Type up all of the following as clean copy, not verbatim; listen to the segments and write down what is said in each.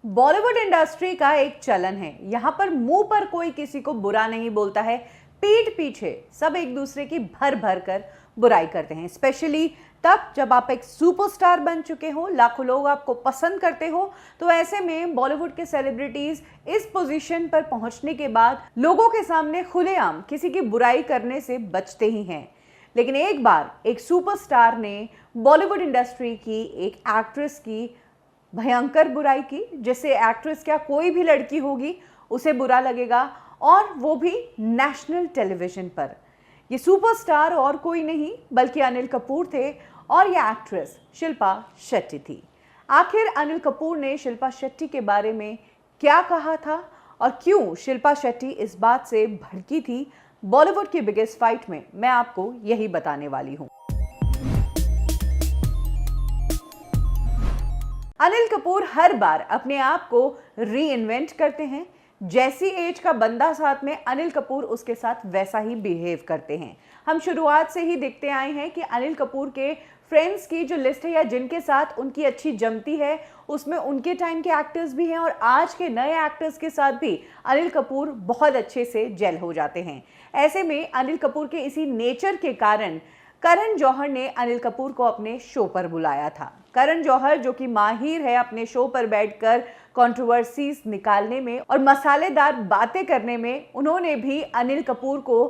Bollywood industry का एक चलन है, यहाँ पर मुंह पर कोई किसी को बुरा नहीं बोलता है, पीठ पीछे सब एक दूसरे की भर भर कर बुराई करते हैं। स्पेशली तब जब आप एक सुपरस्टार बन चुके हो, लाखों लोग आपको पसंद करते हो, तो ऐसे में बॉलीवुड के सेलिब्रिटीज इस पोजीशन पर पहुंचने के बाद लोगों के सामने खुलेआम किसी की बुराई करने से बचते ही हैं। लेकिन एक बार एक सुपरस्टार ने बॉलीवुड इंडस्ट्री की एक एक्ट्रेस की भयंकर बुराई की, जिससे एक्ट्रेस क्या कोई भी लड़की होगी उसे बुरा लगेगा, और वो भी नेशनल टेलीविजन पर। ये सुपरस्टार और कोई नहीं बल्कि अनिल कपूर थे और ये एक्ट्रेस शिल्पा शेट्टी थी। आखिर अनिल कपूर ने शिल्पा शेट्टी के बारे में क्या कहा था और क्यों शिल्पा शेट्टी इस बात से भड़की थी बॉलीवुड की बिगेस्ट फाइट में, मैं आपको यही बताने वाली हूं। अनिल कपूर हर बार अपने आप को री इन्वेंट करते हैं। जैसी एज का बंदा साथ में, अनिल कपूर उसके साथ वैसा ही बिहेव करते हैं। हम शुरुआत से ही देखते आए हैं कि अनिल कपूर के फ्रेंड्स की जो लिस्ट है या जिनके साथ उनकी अच्छी जमती है, उसमें उनके टाइम के एक्टर्स भी हैं और आज के नए एक्टर्स के साथ भी अनिल कपूर बहुत अच्छे से जेल हो जाते हैं। ऐसे में अनिल कपूर के इसी नेचर के कारण करण जौहर ने अनिल कपूर को अपने शो पर बुलाया था। करण जौहर जो कि माहिर है अपने शो पर बैठकर कंट्रोवर्सीज निकालने में और मसालेदार बातें करने में, उन्होंने भी अनिल कपूर को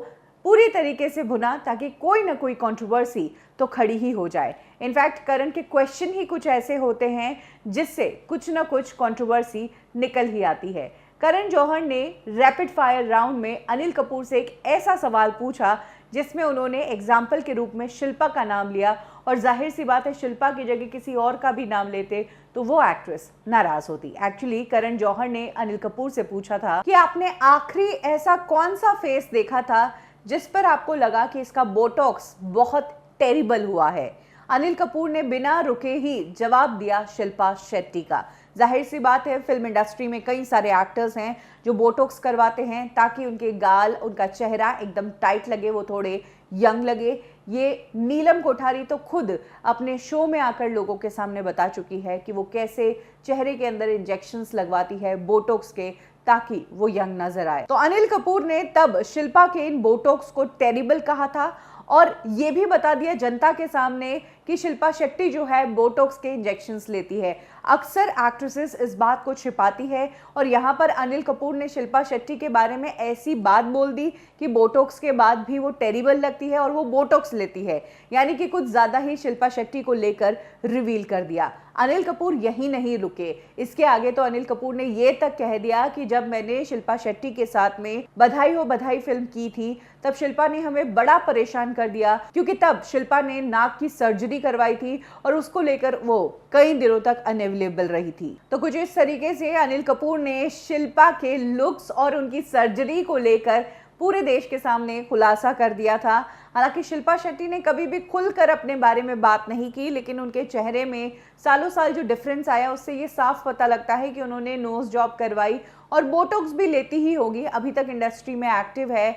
पूरी तरीके से भुना ताकि कोई ना कोई कंट्रोवर्सी तो खड़ी ही हो जाए। इनफैक्ट करण के क्वेश्चन ही कुछ ऐसे होते हैं जिससे कुछ ना कुछ कंट्रोवर्सी निकल ही आती है। करण जौहर ने रैपिड फायर राउंड में अनिल कपूर से एक ऐसा सवाल पूछा जिसमें उन्होंने एग्जाम्पल के रूप में शिल्पा का नाम लिया, और जाहिर सी बात है शिल्पा की जगह किसी और का भी नाम लेते तो वो एक्ट्रेस नाराज होती। एक्चुअली करण जौहर ने अनिल कपूर से पूछा था कि आपने आखिरी ऐसा कौन सा फेस देखा था जिस पर आपको लगा कि इसका बोटॉक्स बहुत टेरिबल हुआ है। अनिल कपूर ने बिना रुके ही जवाब दिया शिल्पा शेट्टी का। जाहिर सी बात है फिल्म इंडस्ट्री में कई सारे एक्टर्स हैं जो बोटॉक्स करवाते हैं ताकि उनके गाल, उनका चेहरा एकदम टाइट लगे, वो थोड़े यंग लगे। ये नीलम कोठारी तो खुद अपने शो में आकर लोगों के सामने बता चुकी है कि वो कैसे चेहरे के अंदर इंजेक्शंस लगवाती है बोटॉक्स के ताकि वो यंग नजर आए। तो अनिल कपूर ने तब शिल्पा के इन बोटॉक्स को टेरिबल कहा था और ये भी बता दिया जनता के सामने कि शिल्पा शेट्टी जो है बोटॉक्स के इंजेक्शंस लेती है। अक्सर एक्ट्रेसेस इस बात को छिपाती है और यहाँ पर अनिल कपूर ने शिल्पा शेट्टी के बारे में ऐसी बात बोल दी कि बोटॉक्स के बाद भी वो टेरिबल लगती है और वो बोटॉक्स लेती है, यानी कि कुछ ज़्यादा ही शिल्पा शेट्टी को लेकर रिवील कर दिया। अनिल कपूर यहीं नहीं रुके, इसके आगे तो अनिल कपूर ने ये तक कह दिया कि जब मैंने शिल्पा शेट्टी के साथ में बधाई हो बधाई फिल्म की थी तब शिल्पा ने हमें बड़ा परेशान कर दिया, क्योंकि तब शिल्पा ने नाक की सर्जरी करवाई थी और उसको लेकर वो कई दिनों तक अनअवेलेबल रही थी। तो कुछ इस तरीके से अनिल कपूर ने शिल्पा के लुक्स और उनकी सर्जरी को लेकर पूरे देश के सामने खुलासा कर दिया था। हालांकि शिल्पा शेट्टी ने कभी भी खुलकर अपने बारे में बात नहीं की, लेकिन उनके चेहरे में सालों साल जो डिफरेंस आया उससे ये साफ पता लगता है कि उन्होंने नोज जॉब करवाई और बोटॉक्स भी लेती ही होगी। अभी तक इंडस्ट्री में एक्टिव है,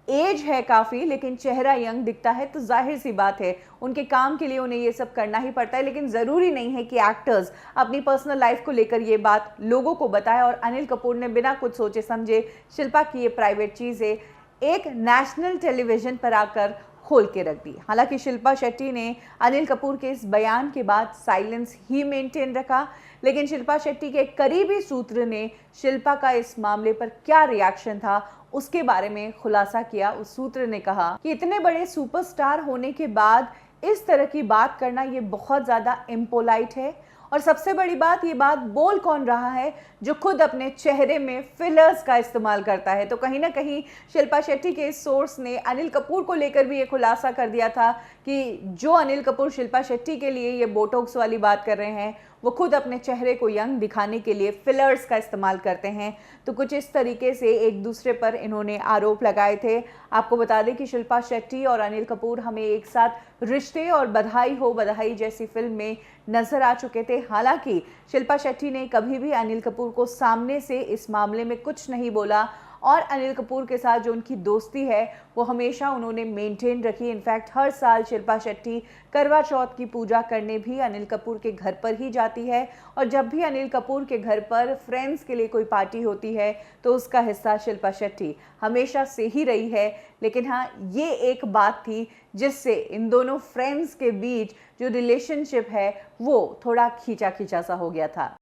एज है काफ़ी, लेकिन चेहरा यंग दिखता है, तो जाहिर सी बात है उनके काम के लिए उन्हें ये सब करना ही पड़ता है। लेकिन ज़रूरी नहीं है कि एक्टर्स अपनी पर्सनल लाइफ को लेकर ये बात लोगों को बताएं, और अनिल कपूर ने बिना कुछ सोचे समझे शिल्पा की ये प्राइवेट चीज़ें एक नेशनल टेलीविज़न पर आकर खोल के रख दी। हालांकि शिल्पा शेट्टी ने अनिल कपूर के इस बयान के बाद साइलेंस ही मेंटेन रखा, लेकिन शिल्पा शेट्टी के करीबी सूत्र ने शिल्पा का इस मामले पर क्या रिएक्शन था उसके बारे में खुलासा किया। उस सूत्र ने कहा कि इतने बड़े सुपरस्टार होने के बाद इस तरह की बात करना ये बहुत ज़्यादा इम्पोलाइट है, और सबसे बड़ी बात, ये बात बोल कौन रहा है जो खुद अपने चेहरे में फिलर्स का इस्तेमाल करता है। तो कहीं ना कहीं शिल्पा शेट्टी के इस सोर्स ने अनिल कपूर को लेकर भी ये खुलासा कर दिया था कि जो अनिल कपूर शिल्पा शेट्टी के लिए ये बोटॉक्स वाली बात कर रहे हैं वो खुद अपने चेहरे को यंग दिखाने के लिए फिलर्स का इस्तेमाल करते हैं। तो कुछ इस तरीके से एक दूसरे पर इन्होंने आरोप लगाए थे। आपको बता दें कि शिल्पा शेट्टी और अनिल कपूर हमें एक साथ रिश्ते और बधाई हो बधाई जैसी फिल्म में नजर आ चुके थे। हालांकि शिल्पा शेट्टी ने कभी भी अनिल कपूर को सामने से इस मामले में कुछ नहीं बोला और अनिल कपूर के साथ जो उनकी दोस्ती है वो हमेशा उन्होंने मेंटेन रखी। इनफैक्ट हर साल शिल्पा शेट्टी करवा चौथ की पूजा करने भी अनिल कपूर के घर पर ही जाती है, और जब भी अनिल कपूर के घर पर फ्रेंड्स के लिए कोई पार्टी होती है तो उसका हिस्सा शिल्पा शेट्टी हमेशा से ही रही है। लेकिन हाँ, ये एक बात थी जिससे इन दोनों फ्रेंड्स के बीच जो रिलेशनशिप है वो थोड़ा खींचा खींचा सा हो गया था।